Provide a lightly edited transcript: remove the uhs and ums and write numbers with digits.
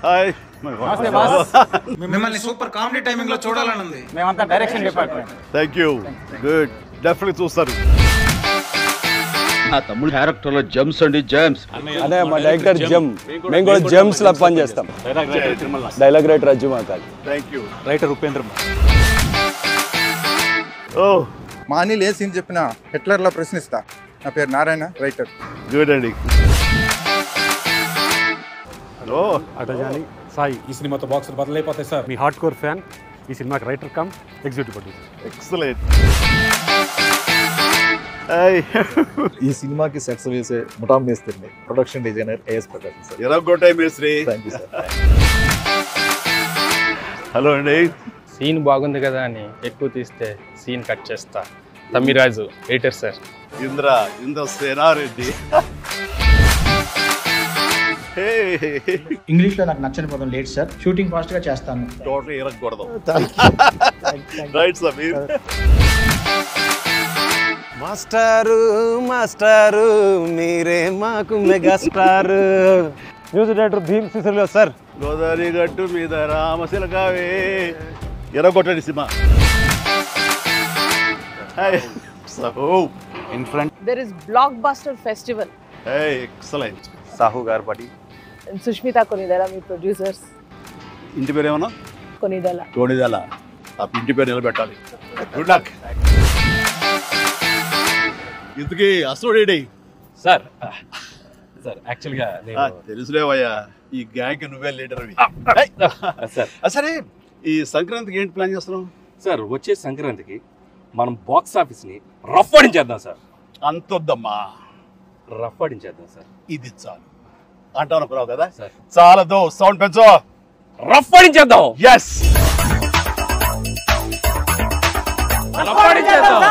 Hi నమస్తే boss. మిమ్మల్ని super comedy timing లో చూడాలని ఉంది. మేమంతా direction department. Thank you. Good. Definitely చూస్తారు. నా తమ్ముడు క్యారెక్టర్ లో జెమ్స్ అండి, జెమ్స్. అదే మా డైరెక్టర్ జెమ్. మేము కూడా జెమ్స్ లా పని చేస్తాం. డైలాగ్ రైటర్ అజ్జు మాకాలి. Thank you. రైటర్ ఉపేంద్ర. ఓ మా అనిల్ ఏ సీన్ చెప్పినా హిట్లర్లా ప్రశ్నిస్తా. నా పేరు నారాయణ, రైటర్. గుడ్ అండి. హలో అటజాని సాయి. ఈ సినిమాతో బాక్స్ బదలైపోతాయి సార్. మీ హార్డ్ కోర్ ఫ్యాన్. ఈ సినిమాకి writer cum executive producer. Excellent. ఈ సినిమాకి సెట్స్ వేసే ముఠా మేస్త్రిని, production designer A S Prakash sir. ఎరగొట్టాయి మేస్త్రి. Thank you sir. హలో అండి. సీన్ బాగుంది కదా అని ఎక్కువ తీస్తే సీన్ కట్ చేస్తా. Tammiraju editor sir. Indra Sena Reddy. English లో నాకు నచ్చని పదం లేట్ సార్. షూటింగ్ ఫాస్ట్ గా చేస్తాను. టోటల్ ఎరగకూడదు. రైట్ సమీర్. మాస్టారు మాస్టారు మీరే మాకు megastar. Music director Bheem Ceciroleo sir. Godavari గట్టు మీద రామశిలకావే. ఎరగొట్టండి సినిమా. In front There is Blockbuster Festival. Excellent. Sahu Garapati. And Sushmita Konidala, మీ ప్రొడ్యూసర్స్. ఇంటి పేరు ఏమన్నా? కొనిదల. టోనిదల. ఆ ఇంటి పేరు నిలబెట్టాలి. Good luck. ఇంతకీ అసోడేడి సార్. సార్ యాక్చువల్గా తెలుసులేవయ్యా, ఈ గ్యాంగ్ నువ్వే లీడర్ అవి. సార్ సరే, ఈ సంక్రాంతికి ఏంటి ప్లాన్ చేస్తున్నావు? సార్ వచ్చే సంక్రాంతికి మనం బాక్స్ ఆఫీస్ని రఫ్ ఆడించేద్దాం సార్. అంతొద్దమ్మా, రఫ్ ఆడించేద్దాం సార్. ఇది చాలు అంటావు అనుకున్నావు కదా సార్. చాలదు, సౌండ్ పెంచు. రఫ్ ఆడించేద్దాం. Yes, rough ఆడించేద్దాం.